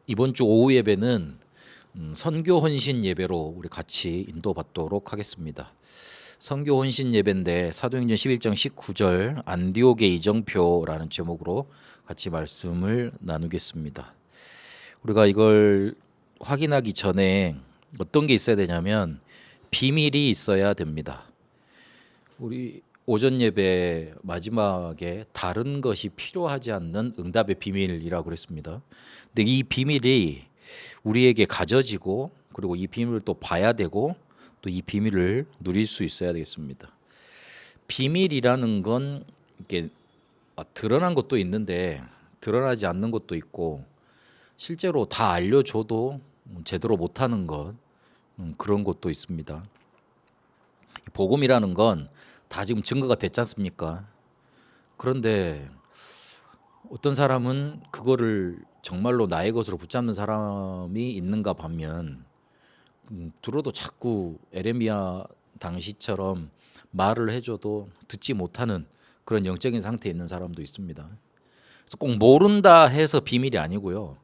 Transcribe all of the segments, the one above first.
이번 주 오후 예배는 선교 헌신 예배로 우리 같이 인도받도록 하겠습니다. 선교 헌신 예배인데 사도행전 11장 19절 안디옥의 이정표라는 제목으로 같이 말씀을 나누겠습니다. 우리가 이걸 확인하기 전에 어떤 게 있어야 되냐면 비밀이 있어야 됩니다. 우리 오전 예배 마지막에 다른 것이 필요하지 않는 응답의 비밀이라고 그랬습니다. 근데 이 비밀이 우리에게 가져지고 그리고 이 비밀을 또 봐야 되고 또 이 비밀을 누릴 수 있어야 되겠습니다. 비밀이라는 건 이렇게 드러난 것도 있는데 드러나지 않는 것도 있고 실제로 다 알려줘도 제대로 못하는 것 그런 것도 있습니다. 복음이라는 건 다 지금 증거가 됐지 않습니까? 그런데 어떤 사람은 그거를 정말로 나의 것으로 붙잡는 사람이 있는가 반면 들어도 자꾸 에레미야 당시처럼 말을 해줘도 듣지 못하는 그런 영적인 상태에 있는 사람도 있습니다. 그래서 꼭 모른다 해서 비밀이 아니고요.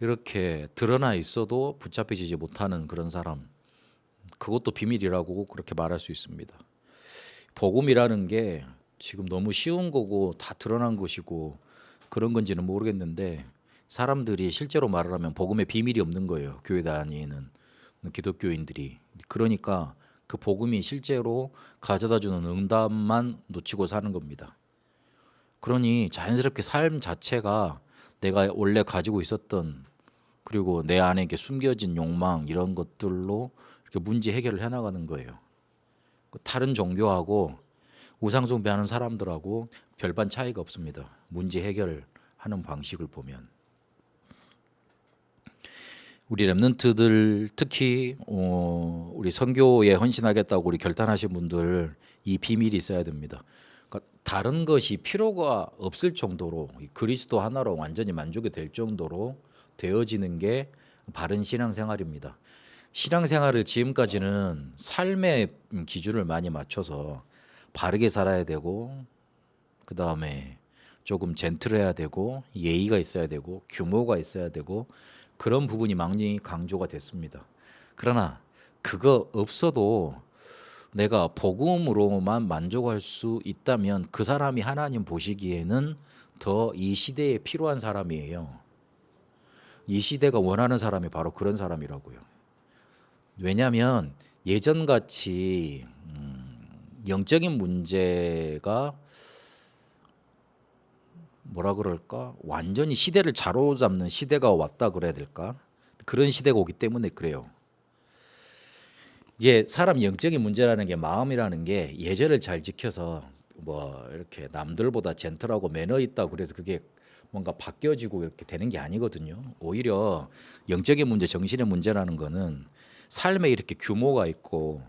이렇게 드러나 있어도 붙잡히지 못하는 그런 사람, 그것도 비밀이라고 그렇게 말할 수 있습니다. 복음이라는 게 지금 너무 쉬운 거고 다 드러난 것이고 그런 건지는 모르겠는데 사람들이 실제로 말을 하면 복음에 비밀이 없는 거예요. 교회 다니는 기독교인들이. 그러니까 그 복음이 실제로 가져다 주는 응답만 놓치고 사는 겁니다. 그러니 자연스럽게 삶 자체가 내가 원래 가지고 있었던 그리고 내 안에 이렇게 숨겨진 욕망 이런 것들로 이렇게 문제 해결을 해나가는 거예요. 다른 종교하고 우상 숭배하는 사람들하고 별반 차이가 없습니다. 문제 해결하는 방식을 보면 우리 렘넌트들 특히 우리 선교에 헌신하겠다고 우리 결단하신 분들 이 비밀이 있어야 됩니다. 그러니까 다른 것이 필요가 없을 정도로 그리스도 하나로 완전히 만족이 될 정도로 되어지는 게 바른 신앙생활입니다. 신앙생활을 지금까지는 삶의 기준을 많이 맞춰서 바르게 살아야 되고 그 다음에 조금 젠틀해야 되고 예의가 있어야 되고 규모가 있어야 되고 그런 부분이 많이 강조가 됐습니다. 그러나 그거 없어도 내가 복음으로만 만족할 수 있다면 그 사람이 하나님 보시기에는 더 이 시대에 필요한 사람이에요. 이 시대가 원하는 사람이 바로 그런 사람이라고요. 왜냐하면 예전같이 영적인 문제가 뭐라 그럴까 완전히 시대를 자로잡는 시대가 왔다 그래야 될까 그런 시대가 오기 때문에 그래요. 이게 사람 영적인 문제라는 게 마음이라는 게 예절을 잘 지켜서 뭐 이렇게 남들보다 젠틀하고 매너 있다 그래서 그게 뭔가 바뀌어지고 이렇게 되는 게 아니거든요. 오히려 영적인 문제, 정신의 문제라는 거는 삶에 이렇게 규모가 있고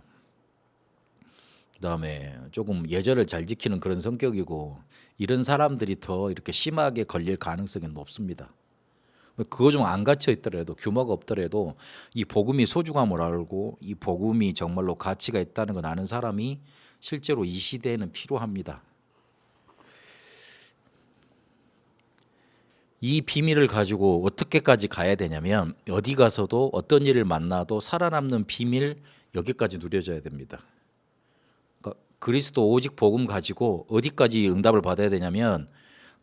그다음에 조금 예절을 잘 지키는 그런 성격이고 이런 사람들이 더 이렇게 심하게 걸릴 가능성이 높습니다. 그거 좀 안 갇혀 있더라도 규모가 없더라도 이 복음이 소중함을 알고 이 복음이 정말로 가치가 있다는 걸 아는 사람이 실제로 이 시대에는 필요합니다. 이 비밀을 가지고 어떻게까지 가야 되냐면 어디 가서도 어떤 일을 만나도 살아남는 비밀 여기까지 누려져야 됩니다. 그러니까 그리스도 오직 복음 가지고 어디까지 응답을 받아야 되냐면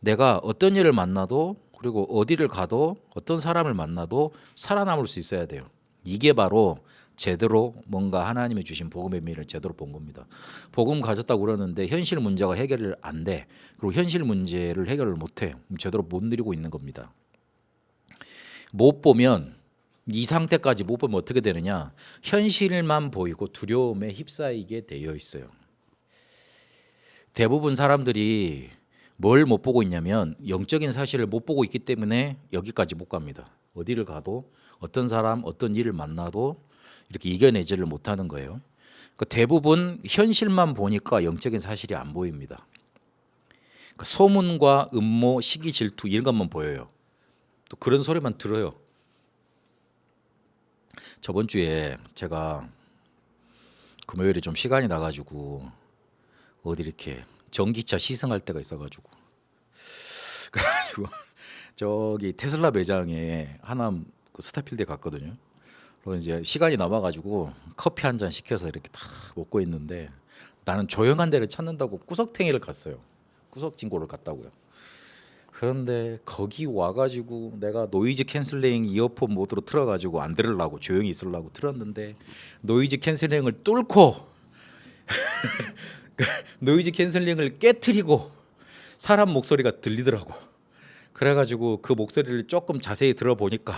내가 어떤 일을 만나도 그리고 어디를 가도 어떤 사람을 만나도 살아남을 수 있어야 돼요. 이게 바로 제대로 뭔가 하나님이 주신 복음의 의미를 제대로 본 겁니다. 복음 가졌다고 그러는데 현실 문제가 해결을 안 돼. 그리고 현실 문제를 해결을 못 해. 제대로 못 누리고 있는 겁니다. 못 보면 이 상태까지 못 보면 어떻게 되느냐? 현실만 보이고 두려움에 휩싸이게 되어 있어요. 대부분 사람들이 뭘 못 보고 있냐면 영적인 사실을 못 보고 있기 때문에 여기까지 못 갑니다. 어디를 가도 어떤 사람, 어떤 일을 만나도 이렇게 이겨내지를 못하는 거예요. 그러니까 대부분 현실만 보니까 영적인 사실이 안 보입니다. 그러니까 소문과 음모, 시기, 질투 이런 것만 보여요. 또 그런 소리만 들어요. 저번 주에 제가 금요일에 좀 시간이 나가지고 어디 이렇게 전기차 시승할 때가 있어가지고 그래가지고 저기 테슬라 매장에 하남 그 스타필드에 갔거든요. 그리고 이제 시간이 남아가지고 커피 한 잔 시켜서 이렇게 다 먹고 있는데 나는 조용한 데를 찾는다고 구석탱이를 갔어요. 구석진고를 갔다고요. 그런데 거기 와가지고 내가 노이즈 캔슬링 이어폰 모드로 틀어가지고 안 들으려고 조용히 있으려고 틀었는데 노이즈 캔슬링을 뚫고 노이즈 캔슬링을 깨트리고 사람 목소리가 들리더라고. 그래가지고 그 목소리를 조금 자세히 들어보니까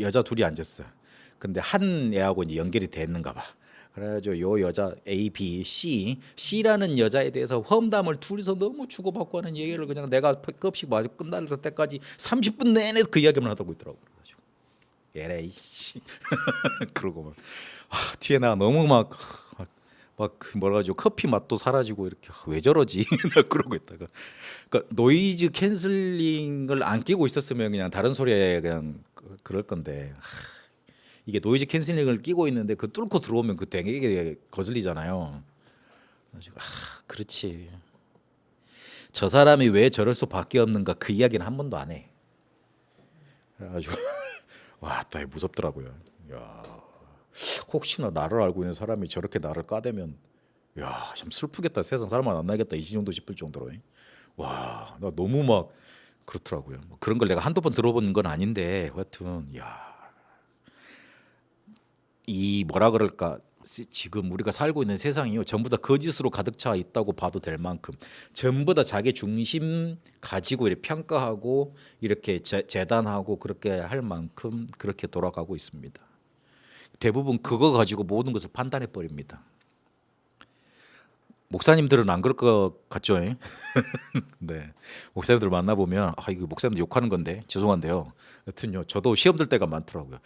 여자 둘이 앉았어. 근데 한 애하고 이제 연결이 됐는가 봐. 그래가지고 요 여자 A, B, C라는 여자에 대해서 험담을 둘이서 너무 주고받고 하는 얘기를 그냥 내가 급식 마저 끝날 때까지 30분 내내 그 이야기만 하고 있더라고. 그래가지고 에레이 씨 그러고 막 뒤에 나 너무 막 뭐라 가지고 커피 맛도 사라지고 이렇게 왜 저러지 그러고 있다가 그러니까 노이즈 캔슬링을 안 끼고 있었으면 그냥 다른 소리에 그냥 그럴 건데 이게 노이즈 캔슬링을 끼고 있는데 그 뚫고 들어오면 그 되게 거슬리잖아요. 그래가지고 그렇지. 저 사람이 왜 저럴 수밖에 없는가 그 이야기는 한 번도 안 해. 그래가지고 와, 또 무섭더라고요. 야, 혹시나 나를 알고 있는 사람이 저렇게 나를 까대면 야, 참 슬프겠다. 세상 사람 안 나겠다. 이 정도 싶을 정도로. 와, 나 너무 막 그렇더라고요. 뭐 그런 걸 내가 한두 번 들어본 건 아닌데 하여튼 야, 이 뭐라 그럴까 지금 우리가 살고 있는 세상이요 전부 다 거짓으로 가득 차 있다고 봐도 될 만큼 전부 다 자기 중심 가지고 이렇게 평가하고 이렇게 재단하고 그렇게 할 만큼 그렇게 돌아가고 있습니다. 대부분 그거 가지고 모든 것을 판단해 버립니다. 목사님들은 안 그럴 것 같죠? 네. 목사님들 만나보면 이거 목사님들 욕하는 건데 죄송한데요. 여튼요 저도 시험 들 때가 많더라고요.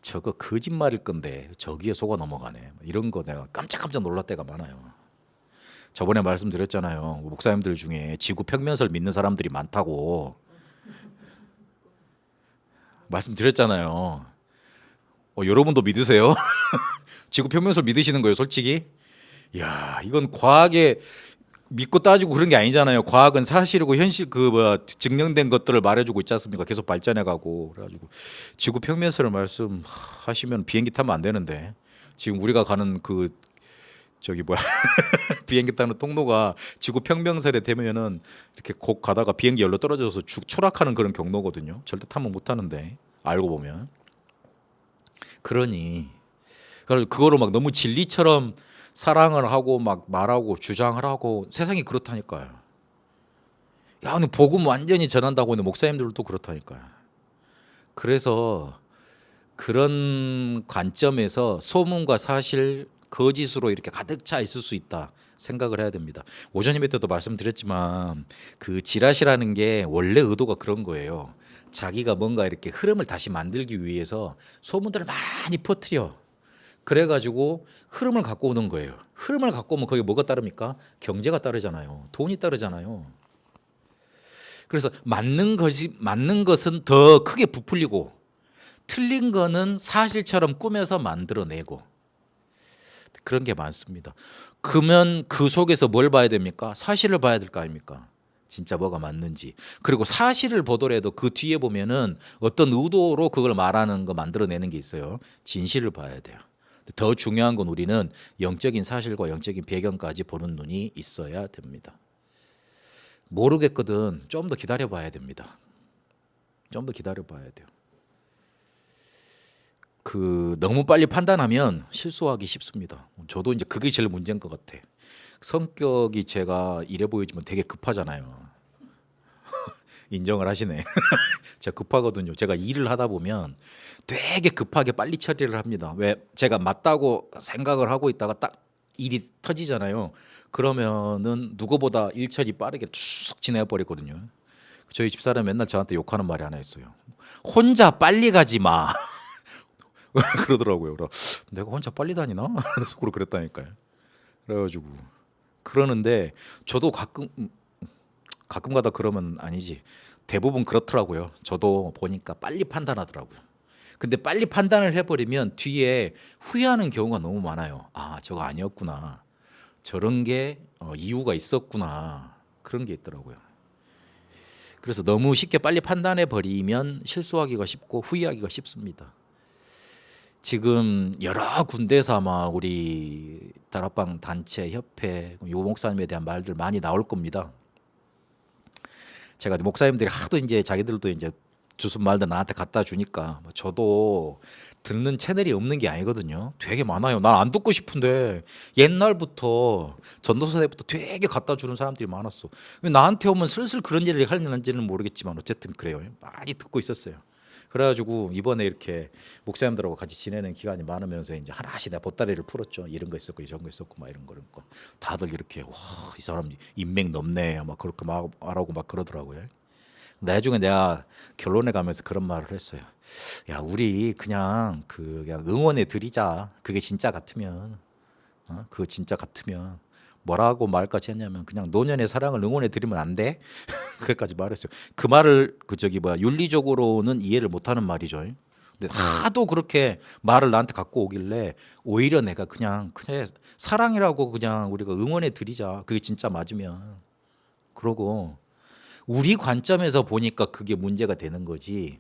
저거 거짓말일 건데 저기에 속아 넘어가네. 이런 거 내가 깜짝깜짝 놀랄 때가 많아요. 저번에 말씀드렸잖아요. 목사님들 중에 지구 평면설 믿는 사람들이 많다고 말씀드렸잖아요. 여러분도 믿으세요? 지구 평면설 믿으시는 거예요, 솔직히? 야, 이건 과학에 믿고 따지고 그런 게 아니잖아요. 과학은 사실이고 현실 증명된 것들을 말해주고 있지 않습니까? 계속 발전해가고 그래가지고 지구 평면설을 말씀하시면 비행기 타면 안 되는데 지금 우리가 가는 비행기 타는 통로가 지구 평면설에 되면은 이렇게 곡 가다가 비행기 열로 떨어져서 추락하는 그런 경로거든요. 절대 타면 못 타는데 알고 보면 그러니 그래서 그거를 막 너무 진리처럼 사랑을 하고 막 말하고 주장을 하고 세상이 그렇다니까요. 야, 근데 복음 완전히 전한다고 하는 목사님들도 그렇다니까요. 그래서 그런 관점에서 소문과 사실 거짓으로 이렇게 가득 차 있을 수 있다 생각을 해야 됩니다. 오전 예배 때도 말씀드렸지만 그 지라시라는 게 원래 의도가 그런 거예요. 자기가 뭔가 이렇게 흐름을 다시 만들기 위해서 소문들을 많이 퍼뜨려. 그래가지고 흐름을 갖고 오는 거예요. 흐름을 갖고 오면 거기 뭐가 따릅니까? 경제가 따르잖아요. 돈이 따르잖아요. 그래서 맞는 것은 더 크게 부풀리고 틀린 거는 사실처럼 꾸며서 만들어내고 그런 게 많습니다. 그러면 그 속에서 뭘 봐야 됩니까? 사실을 봐야 될 거 아닙니까? 진짜 뭐가 맞는지. 그리고 사실을 보더라도 그 뒤에 보면은 어떤 의도로 그걸 말하는 거 만들어내는 게 있어요. 진실을 봐야 돼요. 더 중요한 건 우리는 영적인 사실과 영적인 배경까지 보는 눈이 있어야 됩니다. 모르겠거든. 좀 더 기다려 봐야 됩니다. 좀 더 기다려 봐야 돼요. 너무 빨리 판단하면 실수하기 쉽습니다. 저도 이제 그게 제일 문제인 것 같아. 성격이 제가 이래 보이지만 되게 급하잖아요. 인정을 하시네. 제가 급하거든요. 제가 일을 하다 보면 되게 급하게 빨리 처리를 합니다. 왜? 제가 맞다고 생각을 하고 있다가 딱 일이 터지잖아요. 그러면은 누구보다 일 처리 빠르게 쭉 지내어 버리거든요. 저희 집사람 맨날 저한테 욕하는 말이 하나 있어요. 혼자 빨리 가지 마. 그러더라고요. 내가 혼자 빨리 다니나? 속으로 그랬다니까요. 그래가지고 그러는데 저도 가끔가다 그러면 아니지. 대부분 그렇더라고요. 저도 보니까 빨리 판단하더라고요. 근데 빨리 판단을 해버리면 뒤에 후회하는 경우가 너무 많아요. 저거 아니었구나. 저런 게 이유가 있었구나. 그런 게 있더라고요. 그래서 너무 쉽게 빨리 판단해 버리면 실수하기가 쉽고 후회하기가 쉽습니다. 지금 여러 군데서 아마 우리 다락방 단체 협회 요 목사님에 대한 말들 많이 나올 겁니다. 제가 목사님들이 하도 이제 자기들도 이제 주순 말들 나한테 갖다 주니까 저도 듣는 채널이 없는 게 아니거든요. 되게 많아요. 난 안 듣고 싶은데 옛날부터 전도사 때부터 되게 갖다 주는 사람들이 많았어. 왜 나한테 오면 슬슬 그런 일을 하는지는 모르겠지만 어쨌든 그래요. 많이 듣고 있었어요. 그래가지고 이번에 이렇게 목사님들하고 같이 지내는 기간이 많으면서 이제 하나씩 내가 보따리를 풀었죠. 이런 거 있었고 이런 거 있었고 막 이런 거 다들 이렇게 와, 이 사람 인맥 넓네 막 그렇게 막 말하고 막 그러더라고요. 나중에 내가 결론에 가면서 그런 말을 했어요. 야, 우리 그냥 그냥 응원해 드리자. 그게 진짜 같으면, 그거 진짜 같으면 뭐라고 말까지 했냐면 그냥 노년의 사랑을 응원해 드리면 안 돼? 그까지 말했어요. 그 말을 그 저기 뭐야 윤리적으로는 이해를 못하는 말이죠. 근데 하도 그렇게 말을 나한테 갖고 오길래 오히려 내가 그냥 사랑이라고 그냥 우리가 응원해 드리자. 그게 진짜 맞으면 그러고. 우리 관점에서 보니까 그게 문제가 되는 거지.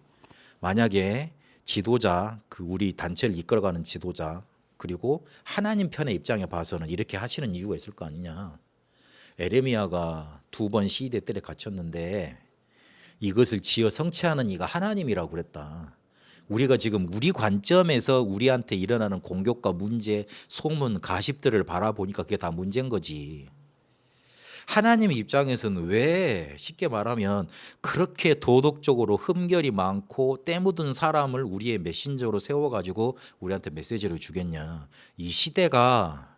만약에 지도자, 그 우리 단체를 이끌어가는 지도자, 그리고 하나님 편의 입장에 봐서는 이렇게 하시는 이유가 있을 거 아니냐. 에레미야가 2번 시대 때 갇혔는데 이것을 지어 성취하는 이가 하나님이라고 그랬다. 우리가 지금 우리 관점에서 우리한테 일어나는 공격과 문제, 소문, 가십들을 바라보니까 그게 다 문제인 거지. 하나님 입장에서는 왜 쉽게 말하면 그렇게 도덕적으로 흠결이 많고 때 묻은 사람을 우리의 메신저로 세워가지고 우리한테 메시지를 주겠냐. 이 시대가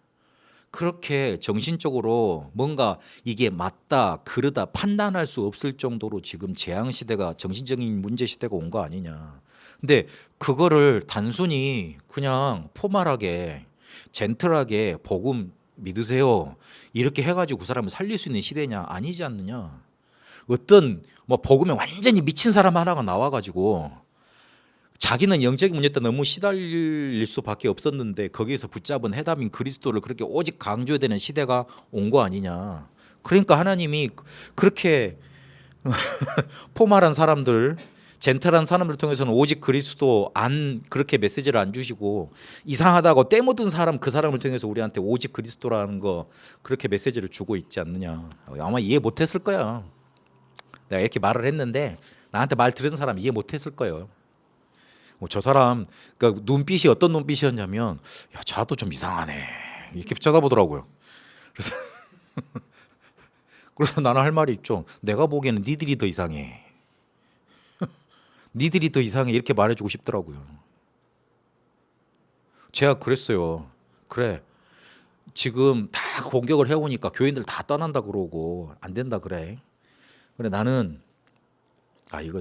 그렇게 정신적으로 뭔가 이게 맞다 그르다 판단할 수 없을 정도로 지금 재앙 시대가 정신적인 문제 시대가 온 거 아니냐. 근데 그거를 단순히 그냥 포멀하게 젠틀하게 복음 믿으세요 이렇게 해가지고 그 사람을 살릴 수 있는 시대냐? 아니지 않느냐. 어떤 뭐 복음에 완전히 미친 사람 하나가 나와가지고 자기는 영적인 문제 때 너무 시달릴 수밖에 없었는데 거기에서 붙잡은 해답인 그리스도를 그렇게 오직 강조해야 되는 시대가 온 거 아니냐. 그러니까 하나님이 그렇게 포멀한 사람들, 젠틀한 사람들 통해서는 오직 그리스도 안 그렇게 메시지를 안 주시고 이상하다고 때 묻은 사람 그 사람을 통해서 우리한테 오직 그리스도라는 거 그렇게 메시지를 주고 있지 않느냐. 아마 이해 못했을 거야. 내가 이렇게 말을 했는데 나한테 말 들은 사람 이해 못했을 거예요. 저 사람 그러니까 눈빛이 어떤 눈빛이었냐면 야, 자도 좀 이상하네 이렇게 쳐다보더라고요. 그래서 그래서 나는 할 말이 있죠. 내가 보기에는 니들이 더 이상해. 니들이 더 이상해 이렇게 말해주고 싶더라고요. 제가 그랬어요. 그래 지금 다 공격을 해오니까 교인들 다 떠난다 그러고 안 된다 그래. 그래 나는 이거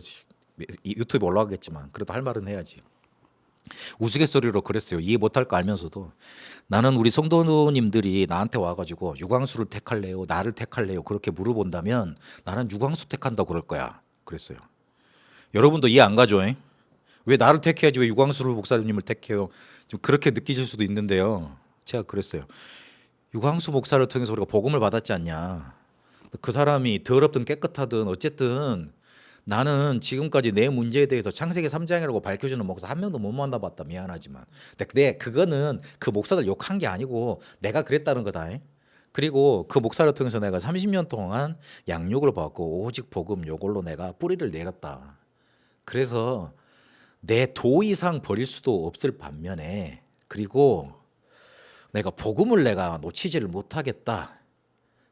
유튜브에 올라가겠지만 그래도 할 말은 해야지. 우스갯소리로 그랬어요. 이해 못할 거 알면서도 나는 우리 성도님들이 나한테 와가지고 유광수를 택할래요 나를 택할래요 그렇게 물어본다면 나는 유광수 택한다고 그럴 거야 그랬어요. 여러분도 이해 안 가죠? 왜 나를 택해야지 왜 유광수 목사님을 택해요? 좀 그렇게 느끼실 수도 있는데요. 제가 그랬어요. 유광수 목사를 통해서 우리가 복음을 받았지 않냐. 그 사람이 더럽든 깨끗하든 어쨌든 나는 지금까지 내 문제에 대해서 창세기 3장이라고 밝혀주는 목사 한 명도 못 만나봤다. 미안하지만. 근데 그거는 그 목사들 욕한 게 아니고 내가 그랬다는 거다. 그리고 그 목사를 통해서 내가 30년 동안 양육을 받고 오직 복음 요걸로 내가 뿌리를 내렸다. 그래서 내 도 이상 버릴 수도 없을 반면에 그리고 내가 복음을 내가 놓치지를 못하겠다.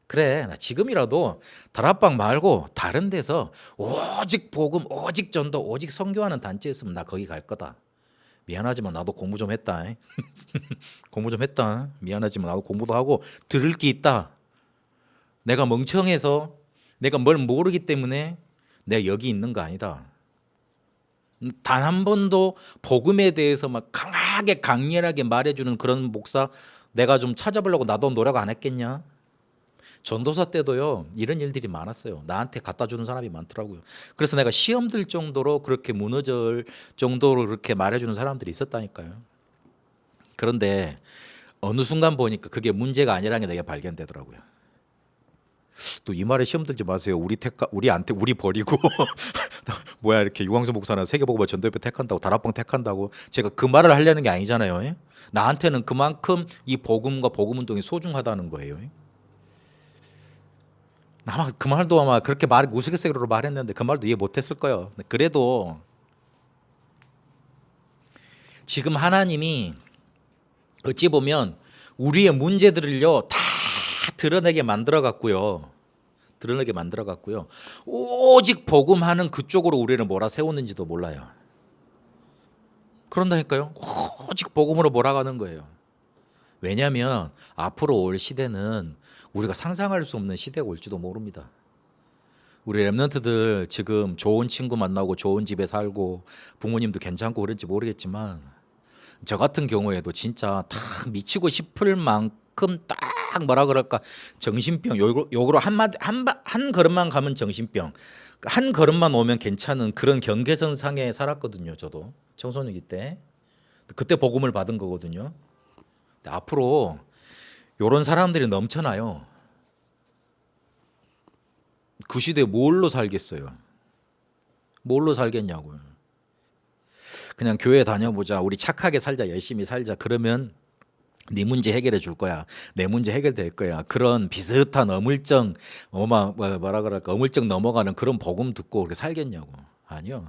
그래 나 지금이라도 다락방 말고 다른 데서 오직 복음 오직 전도 오직 선교하는 단체 있으면 나 거기 갈 거다. 미안하지만 나도 공부 좀 했다. 공부 좀 했다. 미안하지만 나도 공부도 하고 들을 게 있다. 내가 멍청해서 내가 뭘 모르기 때문에 내가 여기 있는 거 아니다. 단 한 번도 복음에 대해서 막 강하게 강렬하게 말해주는 그런 목사 내가 좀 찾아보려고 나도 노력 안 했겠냐. 전도사 때도요 이런 일들이 많았어요. 나한테 갖다 주는 사람이 많더라고요. 그래서 내가 시험 들 정도로 그렇게 무너질 정도로 그렇게 말해주는 사람들이 있었다니까요. 그런데 어느 순간 보니까 그게 문제가 아니라는 게 내게 발견되더라고요. 또 이 말에 시험 들지 마세요. 우리 버리고 뭐야 이렇게 유광수 목사나 세계복음화 전도협회 택한다고 다락방 택한다고 제가 그 말을 하려는 게 아니잖아요. 예? 나한테는 그만큼 이 복음과 복음 운동이 소중하다는 거예요. 예? 아마 그 말도 아마 그렇게 우스갯소리로 말했는데 그 말도 이해 못했을 거예요. 그래도 지금 하나님이 어찌 보면 우리의 문제들을요 다 드러내게 만들어 갖고요. 오직 복음하는 그쪽으로 우리를 몰아세웠는지도 몰라요. 그런다니까요. 오직 복음으로 몰아가는 거예요. 왜냐하면 앞으로 올 시대는 우리가 상상할 수 없는 시대가 올지도 모릅니다. 우리 랩런트들 지금 좋은 친구 만나고 좋은 집에 살고 부모님도 괜찮고 그런지 모르겠지만 저 같은 경우에도 진짜 다 미치고 싶을 만큼 딱 뭐라 그럴까 정신병 요거로 한 걸음만 가면 정신병 한 걸음만 오면 괜찮은 그런 경계선 상에 살았거든요. 저도 청소년기 때 그때 복음을 받은 거거든요. 근데 앞으로 요런 사람들이 넘쳐나요. 그 시대에 뭘로 살겠어요? 뭘로 살겠냐고요. 그냥 교회 다녀보자. 우리 착하게 살자. 열심히 살자. 그러면 네 문제 해결해 줄 거야. 내 문제 해결될 거야. 그런 비슷한 어물쩍 뭐라 그럴까 어물쩍 넘어가는 그런 복음 듣고 그렇게 살겠냐고. 아니요.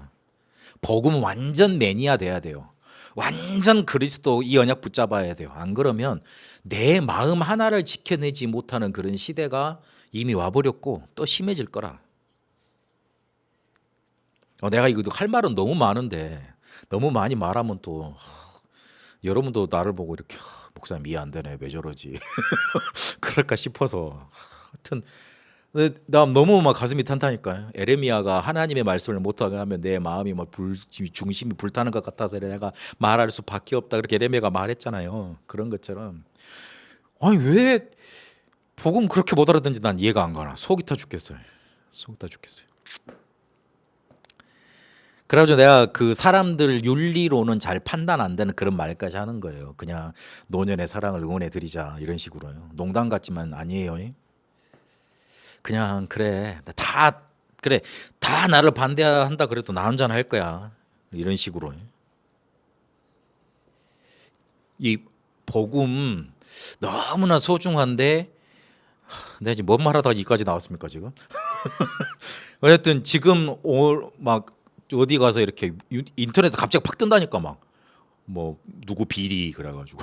복음 완전 매니아 돼야 돼요. 완전 그리스도 이 언약 붙잡아야 돼요. 안 그러면 내 마음 하나를 지켜내지 못하는 그런 시대가 이미 와버렸고 또 심해질 거라. 내가 이거 할 말은 너무 많은데 너무 많이 말하면 또 여러분도 나를 보고 이렇게 목사님 이해 안 되네 왜 저러지 그럴까 싶어서 하여튼 나 너무 막 가슴이 탄다니까요. 에레미야가 하나님의 말씀을 못하게 하면 내 마음이 막 중심이 불타는 것 같아서 내가 말할 수밖에 없다 그렇게 에레미야가 말했잖아요. 그런 것처럼 아니 왜 복음 그렇게 못 알아듣는지 난 이해가 안 가나. 속이 타 죽겠어요. 그래가지고 내가 그 사람들 윤리로는 잘 판단 안 되는 그런 말까지 하는 거예요. 그냥 노년의 사랑을 응원해 드리자 이런 식으로요. 농담 같지만 아니에요. 그냥 그래 다 나를 반대한다 그래도 나 혼자는 할 거야 이런 식으로. 이 복음 너무나 소중한데 내가 지금 뭔 말하다가 이까지 나왔습니까 지금? 어쨌든 지금 막 어디 가서 이렇게 인터넷에 갑자기 팍 뜬다니까 막 뭐 누구 비리 그래가지고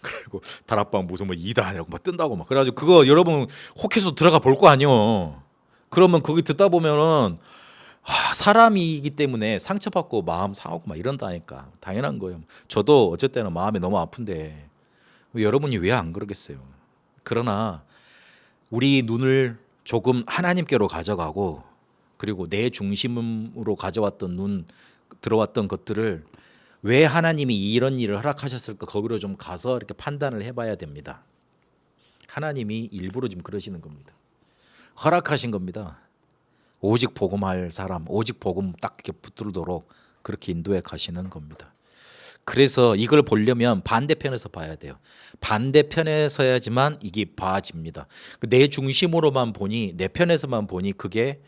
그리고 다락방 무슨 뭐 이단이라고 막 뜬다고 막 그래가지고 그거 여러분 혹해서 들어가 볼 거 아니요. 그러면 거기 듣다 보면은 사람이기 때문에 상처받고 마음 상하고 막 이런다니까 당연한 거예요. 저도 어쩔 때는 마음이 너무 아픈데 여러분이 왜 안 그러겠어요. 그러나 우리 눈을 조금 하나님께로 가져가고 그리고 내 중심으로 가져왔던 들어왔던 것들을 왜 하나님이 이런 일을 허락하셨을까 거기로 좀 가서 이렇게 판단을 해봐야 됩니다. 하나님이 일부러 좀 그러시는 겁니다. 허락하신 겁니다. 오직 복음할 사람, 오직 복음 딱 이렇게 붙들도록 그렇게 인도해 가시는 겁니다. 그래서 이걸 보려면 반대편에서 봐야 돼요. 반대편에서 해야지만 이게 봐집니다. 내 중심으로만 보니 내 편에서만 보니 그게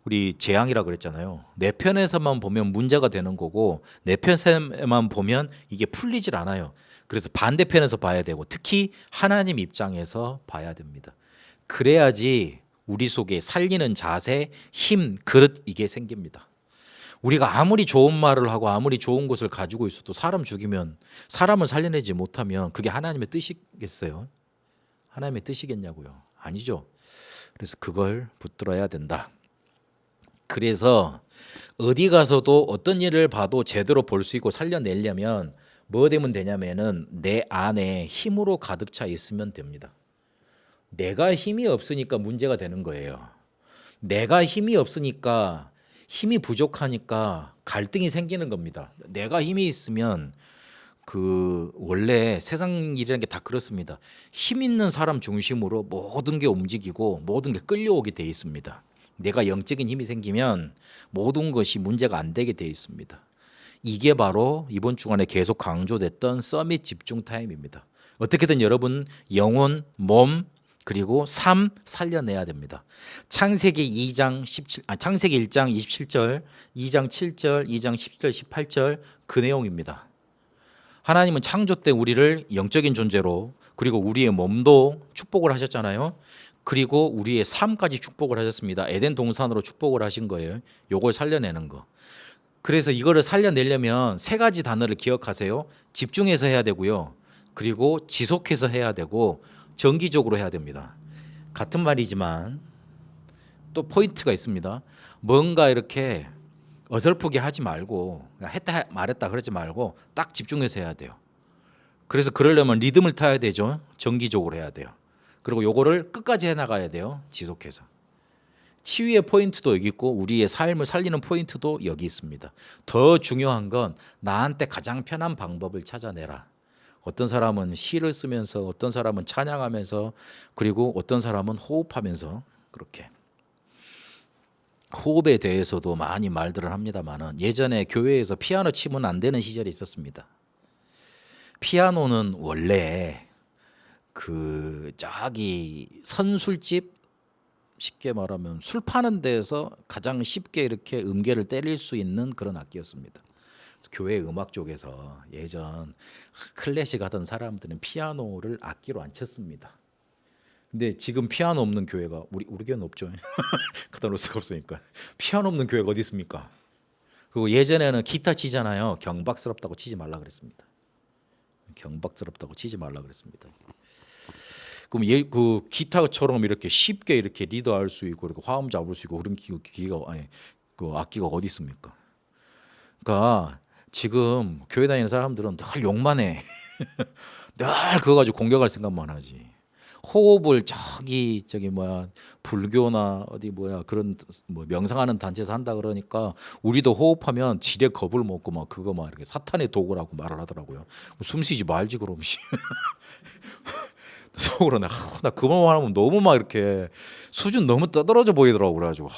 우리 재앙이라 그랬잖아요. 내 편에서만 보면 문제가 되는 거고 내 편에만 보면 이게 풀리질 않아요. 그래서 반대편에서 봐야 되고 특히 하나님 입장에서 봐야 됩니다. 그래야지 우리 속에 살리는 자세, 힘, 그릇 이게 생깁니다. 우리가 아무리 좋은 말을 하고 아무리 좋은 것을 가지고 있어도 사람 죽이면 사람을 살려내지 못하면 그게 하나님의 뜻이겠어요? 하나님의 뜻이겠냐고요? 아니죠. 그래서 그걸 붙들어야 된다. 그래서 어디 가서도 어떤 일을 봐도 제대로 볼 수 있고 살려내려면 뭐 되면 되냐면은 내 안에 힘으로 가득 차 있으면 됩니다. 내가 힘이 없으니까 문제가 되는 거예요. 내가 힘이 없으니까 힘이 부족하니까 갈등이 생기는 겁니다. 내가 힘이 있으면 원래 세상 일이라는 게 다 그렇습니다. 힘 있는 사람 중심으로 모든 게 움직이고 모든 게 끌려오게 돼 있습니다. 내가 영적인 힘이 생기면 모든 것이 문제가 안 되게 돼 있습니다. 이게 바로 이번 주간에 계속 강조됐던 서밋 집중 타임입니다. 어떻게든 여러분 영혼, 몸, 그리고 3 살려내야 됩니다. 창세기 2장 17 창세기 1장 27절, 2장 7절, 2장 10절, 18절 그 내용입니다. 하나님은 창조 때 우리를 영적인 존재로 그리고 우리의 몸도 축복을 하셨잖아요. 그리고 우리의 삶까지 축복을 하셨습니다. 에덴 동산으로 축복을 하신 거예요. 요걸 살려내는 거. 그래서 이거를 살려내려면 세 가지 단어를 기억하세요. 집중해서 해야 되고요. 그리고 지속해서 해야 되고 정기적으로 해야 됩니다. 같은 말이지만 또 포인트가 있습니다. 뭔가 이렇게 어설프게 하지 말고 했다 말했다 그러지 말고 딱 집중해서 해야 돼요. 그래서 그러려면 리듬을 타야 되죠. 정기적으로 해야 돼요. 그리고 요거를 끝까지 해나가야 돼요. 지속해서. 치유의 포인트도 여기 있고 우리의 삶을 살리는 포인트도 여기 있습니다. 더 중요한 건 나한테 가장 편한 방법을 찾아내라. 어떤 사람은 시를 쓰면서 어떤 사람은 찬양하면서 그리고 어떤 사람은 호흡하면서 그렇게 호흡에 대해서도 많이 말들을 합니다만은 예전에 교회에서 피아노 치면 안 되는 시절이 있었습니다. 피아노는 원래 그 저기 선술집 쉽게 말하면 술 파는 데에서 가장 쉽게 이렇게 음계를 때릴 수 있는 그런 악기였습니다. 교회 음악 쪽에서 예전 클래식 하던 사람들은 피아노를 악기로 안 쳤습니다. 근데 지금 피아노 없는 교회가 우리 교회는 없죠. 그다 놓을 수가 없으니까. 피아노 없는 교회가 어디 있습니까? 그리고 예전에는 기타 치잖아요. 경박스럽다고 치지 말라 그랬습니다. 경박스럽다고 치지 말라 그랬습니다. 그럼 그 기타처럼 이렇게 쉽게 이렇게 리드할 수 있고 이렇게 화음 잡을 수 있고 그런 그 악기가 어디 있습니까? 그러니까 지금 교회 다니는 사람들은 늘 욕만 해. 늘 그거 가지고 공격할 생각만 하지. 호흡을 저기 뭐야 불교나 어디 뭐야 그런 뭐 명상하는 단체에서 한다 그러니까 우리도 호흡하면 지레 겁을 먹고 막 그거 막 이렇게 사탄의 도구라고 말을 하더라고요. 숨 쉬지 말지 그럼. 속으로 나 그것만 하면 너무 막 이렇게 수준 너무 떠들어져 보이더라고. 그래가지고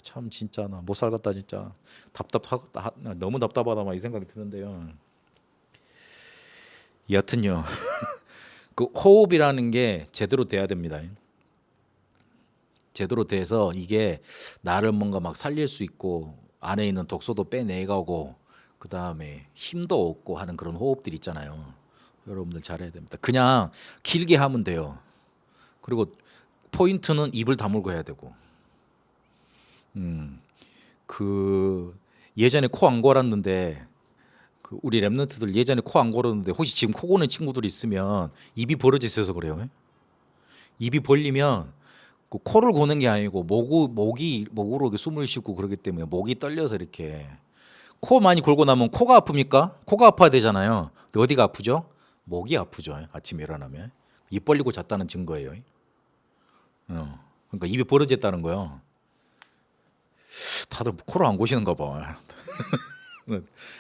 참 진짜 나 못 살겠다 진짜 답답하겠다 너무 답답하다 막 이 생각이 드는데요. 여튼요 그 호흡이라는 게 제대로 돼야 됩니다. 제대로 돼서 이게 나를 뭔가 막 살릴 수 있고 안에 있는 독소도 빼내가고 그 다음에 힘도 얻고 하는 그런 호흡들 있잖아요. 여러분들 잘해야 됩니다. 그냥 길게 하면 돼요. 그리고 포인트는 입을 다물고 해야 되고. 그 예전에 코 안 골았는데 그 우리 랩런트들 예전에 코 안 골았는데 혹시 지금 코 고는 친구들 있으면 입이 벌어져 있어서 그래요. 입이 벌리면 그 코를 고는 게 아니고 목으로 이렇게 숨을 쉬고 그러기 때문에 목이 떨려서 이렇게 코 많이 골고 나면 코가 아픕니까? 코가 아파야 되잖아요. 근데 어디가 아프죠? 목이 아프죠. 아침에 일어나면 입 벌리고 잤다는 증거예요. 그러니까 입이 벌어졌다는 거예요. 다들 코를 안 고시는가 봐.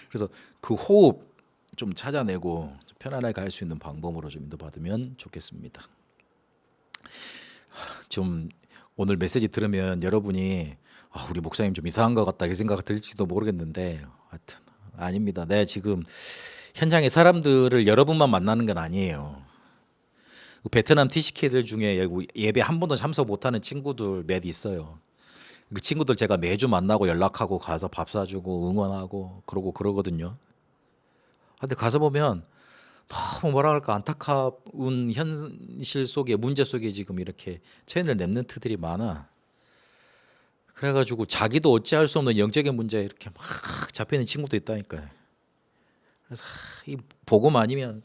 그래서 그 호흡 좀 찾아내고 편안하게 갈 수 있는 방법으로 좀 인도받으면 좋겠습니다. 좀 오늘 메시지 들으면 여러분이 우리 목사님 좀 이상한 것 같다 이 생각이 들지도 모르겠는데 하여튼 아닙니다. 내가 지금 현장의 사람들을 여러분만 만나는 건 아니에요. 베트남 TCK들 중에 예배 한 번도 참석 못하는 친구들 몇 있어요. 그 친구들 제가 매주 만나고 연락하고 가서 밥 사주고 응원하고 그러거든요. 근데 가서 보면 너무 뭐라 할까 안타까운 현실 속에 문제 속에 지금 이렇게 처해있는 랩런트들이 많아. 그래가지고 자기도 어찌할 수 없는 영적인 문제에 이렇게 막 잡히는 친구도 있다니까요. 그래서 이 복음 아니면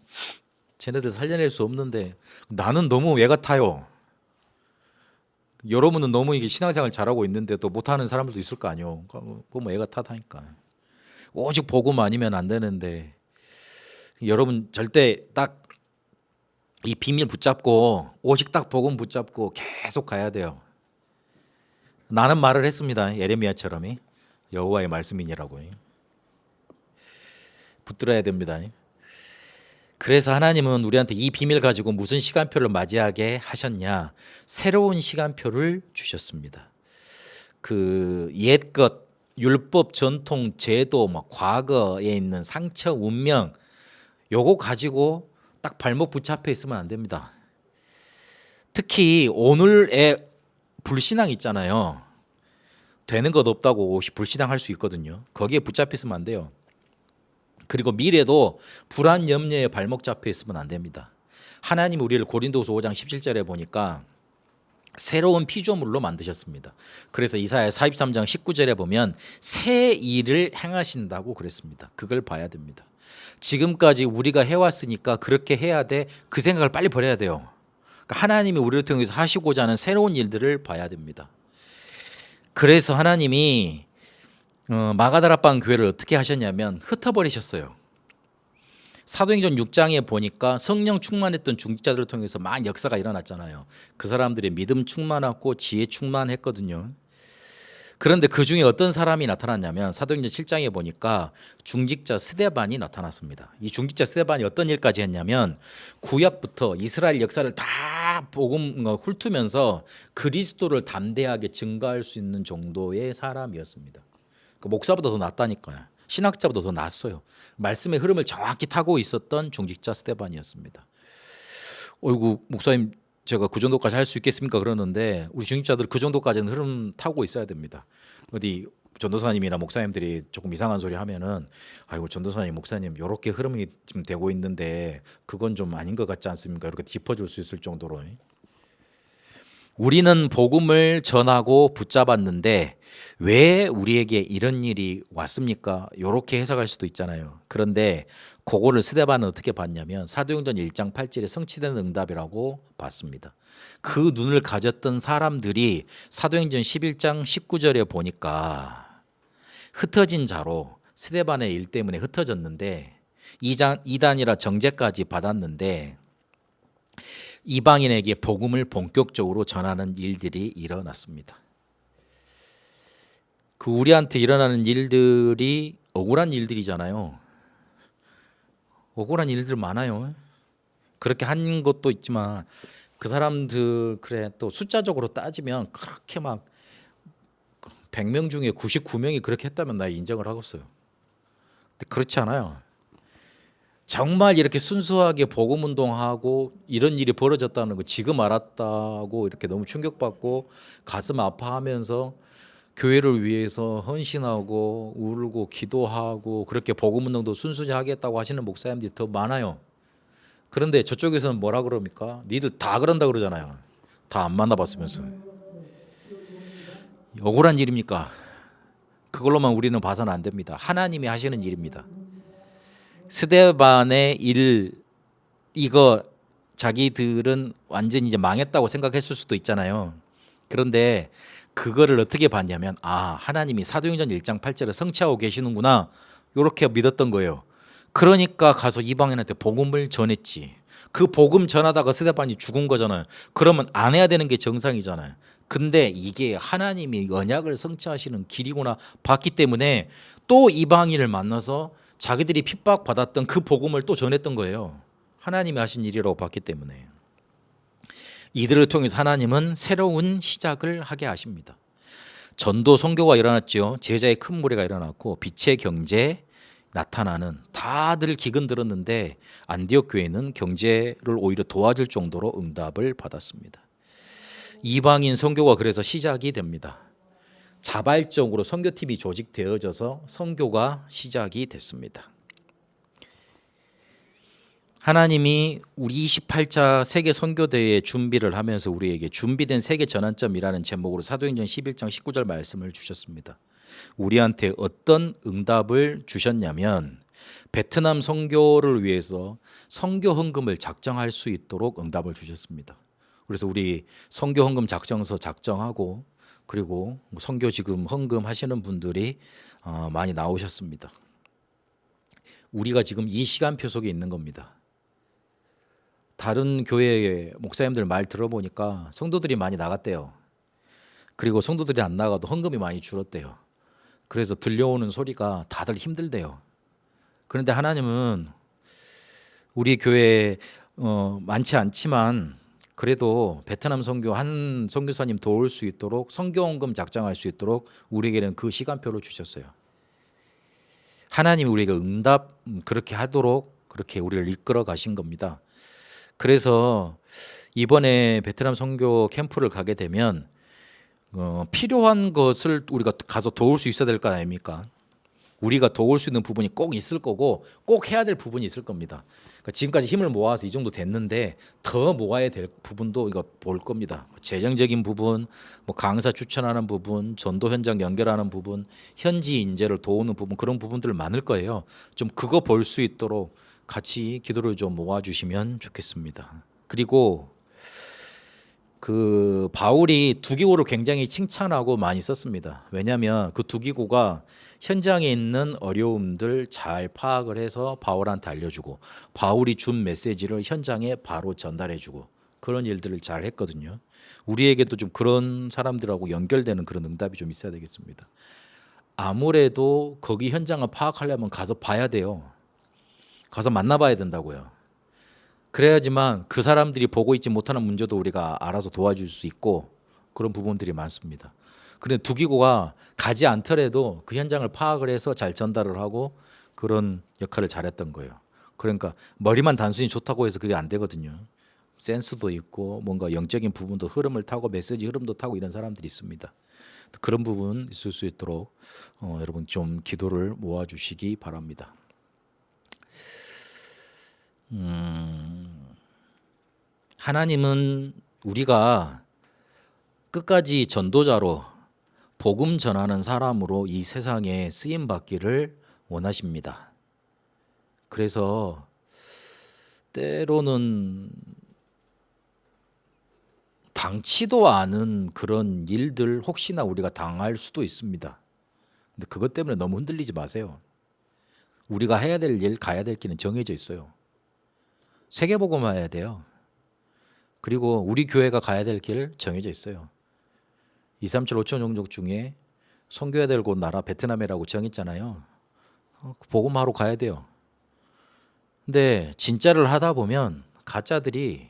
쟤네들 살려낼 수 없는데 나는 너무 왜 같아요. 여러분은 너무 이게 신앙생활 잘하고 있는데도 못하는 사람들도 있을 거 아니에요. 보면 애가 타다니까. 오직 복음 아니면 안 되는데 여러분 절대 딱 이 비밀 붙잡고 오직 딱 복음 붙잡고 계속 가야 돼요. 나는 말을 했습니다. 예레미야처럼이 여호와의 말씀이니라고 붙들어야 됩니다. 그래서 하나님은 우리한테 이 비밀 가지고 무슨 시간표를 맞이하게 하셨냐? 새로운 시간표를 주셨습니다. 그 옛것 율법, 전통, 제도, 막 과거에 있는 상처, 운명 요거 가지고 딱 발목 붙잡혀 있으면 안 됩니다. 특히 오늘의 불신앙 있잖아요. 되는 것 없다고 불신앙 할 수 있거든요. 거기에 붙잡혀 있으면 안 돼요. 그리고 미래도 불안 염려에 발목 잡혀 있으면 안 됩니다. 하나님 우리를 고린도서 5장 17절에 보니까 새로운 피조물로 만드셨습니다. 그래서 이사야 43장 19절에 보면 새 일을 행하신다고 그랬습니다. 그걸 봐야 됩니다. 지금까지 우리가 해왔으니까 그렇게 해야 돼. 그 생각을 빨리 버려야 돼요. 그러니까 하나님이 우리를 통해서 하시고자 하는 새로운 일들을 봐야 됩니다. 그래서 하나님이 마가다라방 교회를 어떻게 하셨냐면 흩어버리셨어요. 사도행전 6장에 보니까 성령 충만했던 중직자들을 통해서 막 역사가 일어났잖아요. 그 사람들이 믿음 충만하고 지혜 충만했거든요. 그런데 그 중에 어떤 사람이 나타났냐면 사도행전 7장에 보니까 중직자 스데반이 나타났습니다. 이 중직자 스데반이 어떤 일까지 했냐면 구약부터 이스라엘 역사를 다 복음 훑으면서 그리스도를 담대하게 증거할 수 있는 정도의 사람이었습니다. 그 목사보다 더 낫다니까요. 신학자보다 더 낫어요. 말씀의 흐름을 정확히 타고 있었던 중직자 스데반이었습니다. 어이구 목사님 제가 그 정도까지 할 수 있겠습니까? 그러는데 우리 중직자들 그 정도까지는 흐름 타고 있어야 됩니다. 어디 전도사님이나 목사님들이 조금 이상한 소리 하면은 아이고 전도사님 목사님 이렇게 흐름이 지금 되고 있는데 그건 좀 아닌 것 같지 않습니까? 이렇게 짚어줄 수 있을 정도로 우리는 복음을 전하고 붙잡았는데 왜 우리에게 이런 일이 왔습니까? 이렇게 해석할 수도 있잖아요. 그런데 그거를 스데반은 어떻게 봤냐면 사도행전 1장 8절에 성취된 응답이라고 봤습니다. 그 눈을 가졌던 사람들이 사도행전 11장 19절에 보니까 흩어진 자로 스데반의 일 때문에 흩어졌는데 이단이라 정죄까지 받았는데 이방인에게 복음을 본격적으로 전하는 일들이 일어났습니다. 그 우리한테 일어나는 일들이 억울한 일들이잖아요. 억울한 일들 많아요. 그렇게 한 것도 있지만 그 사람들 그래 또 숫자적으로 따지면 그렇게 막 100명 중에 99명이 그렇게 했다면 나 인정을 하겠어요. 근데 그렇지 않아요. 정말 이렇게 순수하게 복음 운동하고 이런 일이 벌어졌다는 거 지금 알았다고 이렇게 너무 충격받고 가슴 아파하면서 교회를 위해서 헌신하고 울고 기도하고 그렇게 복음 운동도 순순히 하겠다고 하시는 목사님들이 더 많아요. 그런데 저쪽에서는 뭐라 그럽니까? 니들 다 그런다 그러잖아요. 다 안 만나봤으면서. 억울한 일입니까? 그걸로만 우리는 봐서는 안 됩니다. 하나님이 하시는 일입니다. 스데반의 일 이거 자기들은 완전히 이제 망했다고 생각했을 수도 있잖아요. 그런데 그거를 어떻게 봤냐면 하나님이 사도행전 1장 8절에 성취하고 계시는구나 이렇게 믿었던 거예요. 그러니까 가서 이방인한테 복음을 전했지. 그 복음 전하다가 스데반이 죽은 거잖아요. 그러면 안 해야 되는 게 정상이잖아요. 근데 이게 하나님이 언약을 성취하시는 길이구나 봤기 때문에 또 이방인을 만나서 자기들이 핍박받았던 그 복음을 또 전했던 거예요. 하나님이 하신 일이라고 봤기 때문에. 이들을 통해서 하나님은 새로운 시작을 하게 하십니다. 전도 선교가 일어났죠. 제자의 큰 무리가 일어났고 빛의 경제 나타나는 다들 기근 들었는데 안디옥 교회는 경제를 오히려 도와줄 정도로 응답을 받았습니다. 이방인 선교가 그래서 시작이 됩니다. 자발적으로 선교팀이 조직되어져서 선교가 시작이 됐습니다. 하나님이 우리 28차 세계 선교대회 준비를 하면서 우리에게 준비된 세계 전환점이라는 제목으로 사도행전 11장 19절 말씀을 주셨습니다. 우리한테 어떤 응답을 주셨냐면 베트남 선교를 위해서 선교 헌금을 작정할 수 있도록 응답을 주셨습니다. 그래서 우리 선교 헌금 작정서 작정하고 그리고 선교 지금 헌금 하시는 분들이 많이 나오셨습니다. 우리가 지금 이 시간표 속에 있는 겁니다. 다른 교회의 목사님들 말 들어보니까 성도들이 많이 나갔대요. 그리고 성도들이 안 나가도 헌금이 많이 줄었대요. 그래서 들려오는 소리가 다들 힘들대요. 그런데 하나님은 우리 교회에 많지 않지만 그래도 베트남 선교 한 선교사님 도울 수 있도록 선교헌금 작정할 수 있도록 우리에게는 그 시간표를 주셨어요. 하나님이 우리에게 응답 그렇게 하도록 그렇게 우리를 이끌어 가신 겁니다. 그래서 이번에 베트남 선교 캠프를 가게 되면 필요한 것을 우리가 가서 도울 수 있어야 될 거 아닙니까? 우리가 도울 수 있는 부분이 꼭 있을 거고 꼭 해야 될 부분이 있을 겁니다. 그러니까 지금까지 힘을 모아서 이 정도 됐는데 더 모아야 될 부분도 이거 볼 겁니다. 재정적인 부분, 뭐 강사 추천하는 부분, 전도 현장 연결하는 부분, 현지 인재를 도우는 부분, 그런 부분들 많을 거예요. 좀 그거 볼 수 있도록 같이 기도를 좀 모아주시면 좋겠습니다. 그리고 그 바울이 두기고를 굉장히 칭찬하고 많이 썼습니다. 왜냐하면 그 두기고가 현장에 있는 어려움들 잘 파악을 해서 바울한테 알려주고 바울이 준 메시지를 현장에 바로 전달해주고 그런 일들을 잘 했거든요. 우리에게도 좀 그런 사람들하고 연결되는 그런 응답이 좀 있어야 되겠습니다. 아무래도 거기 현장을 파악하려면 가서 봐야 돼요. 가서 만나봐야 된다고요. 그래야지만 그 사람들이 보고 있지 못하는 문제도 우리가 알아서 도와줄 수 있고 그런 부분들이 많습니다. 그런데 두기고가 가지 않더라도 그 현장을 파악을 해서 잘 전달을 하고 그런 역할을 잘했던 거예요. 그러니까 머리만 단순히 좋다고 해서 그게 안 되거든요. 센스도 있고 뭔가 영적인 부분도 흐름을 타고 메시지 흐름도 타고 이런 사람들이 있습니다. 그런 부분 있을 수 있도록 여러분 좀 기도를 모아주시기 바랍니다. 하나님은 우리가 끝까지 전도자로 복음 전하는 사람으로 이 세상에 쓰임 받기를 원하십니다. 그래서 때로는 당치도 않은 그런 일들 혹시나 우리가 당할 수도 있습니다. 근데 그것 때문에 너무 흔들리지 마세요. 우리가 해야 될 일, 가야 될 길은 정해져 있어요. 세계복음화 해야 돼요. 그리고 우리 교회가 가야 될 길 정해져 있어요. 237 5천 종족 중에 선교해야 될 곳 나라 베트남이라고 정했잖아요. 복음하러 가야 돼요. 근데 진짜를 하다 보면 가짜들이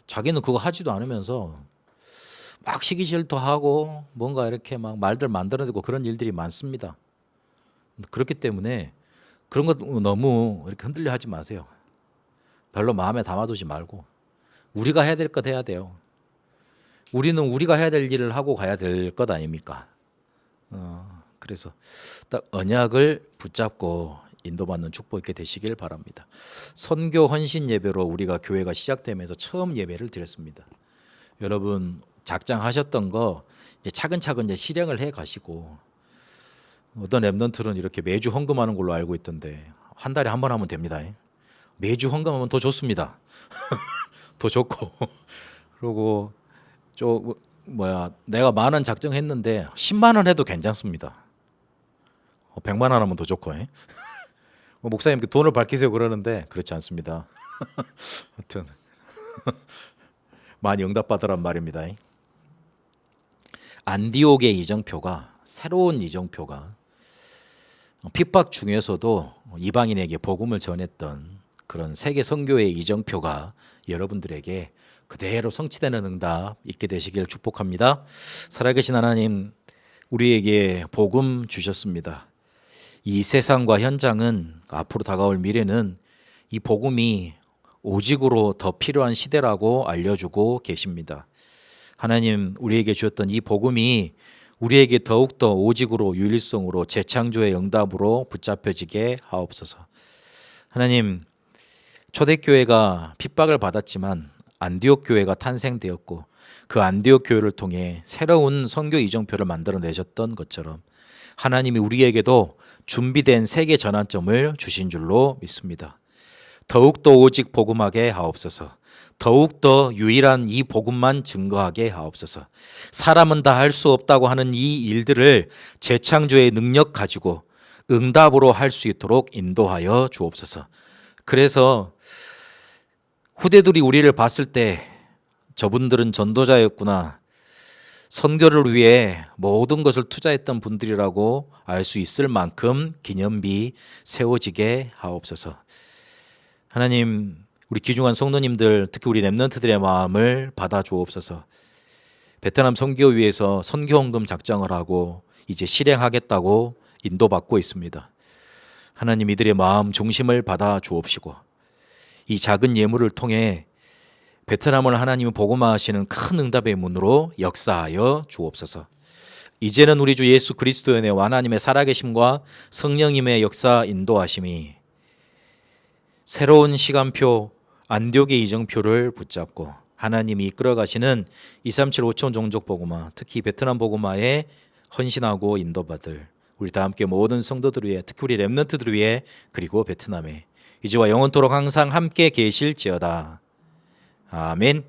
자기는 그거 하지도 않으면서 막 시기 질투하고 뭔가 이렇게 막 말들 만들어내고 그런 일들이 많습니다. 그렇기 때문에 그런 것 너무 이렇게 흔들려 하지 마세요. 별로 마음에 담아두지 말고 우리가 해야 될 것 해야 돼요. 우리는 우리가 해야 될 일을 하고 가야 될 것 아닙니까? 그래서 딱 언약을 붙잡고 인도받는 축복 있게 되시길 바랍니다. 선교 헌신 예배로 우리가 교회가 시작되면서 처음 예배를 드렸습니다. 여러분 작정하셨던 거 이제 차근차근 이제 실행을 해 가시고 어떤 랩런트는 이렇게 매주 헌금하는 걸로 알고 있던데 한 달에 한 번 하면 됩니다. 매주 헌금하면 더 좋습니다. 더 좋고 그리고 내가 10,000원 작정했는데 10만 원 해도 괜찮습니다. 100만 원 하면 더 좋고 목사님 돈을 밝히세요 그러는데 그렇지 않습니다. 하여튼 많이 응답받으란 말입니다. 안디옥의 이정표가 새로운 이정표가 핍박 중에서도 이방인에게 복음을 전했던 그런 세계 선교의 이정표가 여러분들에게 그대로 성취되는 응답 있게 되시길 축복합니다. 살아계신 하나님, 우리에게 복음 주셨습니다. 이 세상과 현장은 앞으로 다가올 미래는 이 복음이 오직으로 더 필요한 시대라고 알려주고 계십니다. 하나님, 우리에게 주셨던 이 복음이 우리에게 더욱더 오직으로 유일성으로 재창조의 응답으로 붙잡혀지게 하옵소서. 하나님, 초대교회가 핍박을 받았지만 안디옥 교회가 탄생되었고 그 안디옥 교회를 통해 새로운 선교 이정표를 만들어내셨던 것처럼 하나님이 우리에게도 준비된 세계 전환점을 주신 줄로 믿습니다. 더욱더 오직 복음하게 하옵소서. 더욱더 유일한 이 복음만 증거하게 하옵소서. 사람은 다 할 수 없다고 하는 이 일들을 재창조의 능력 가지고 응답으로 할 수 있도록 인도하여 주옵소서. 그래서 후대들이 우리를 봤을 때 저분들은 전도자였구나, 선교를 위해 모든 것을 투자했던 분들이라고 알 수 있을 만큼 기념비 세워지게 하옵소서. 하나님, 우리 귀중한 성도님들, 특히 우리 랩런트들의 마음을 받아 주옵소서. 베트남 선교위에서 선교헌금 작정을 하고 이제 실행하겠다고 인도받고 있습니다. 하나님, 이들의 마음 중심을 받아 주옵시고 이 작은 예물을 통해 베트남을 하나님이 복음화하시는 큰 응답의 문으로 역사하여 주옵소서. 이제는 우리 주 예수 그리스도의 은혜와 하나님의 살아계심과 성령님의 역사 인도하심이 새로운 시간표 안디옥의 이정표를 붙잡고 하나님이 이끌어가시는 237 5천 종족 복음화, 특히 베트남 복음화에 헌신하고 인도받을 우리 다 함께 모든 성도들 위해, 특히 우리 렘넌트들 위해, 그리고 베트남에 이제와 영원토록 항상 함께 계실지어다. 아멘.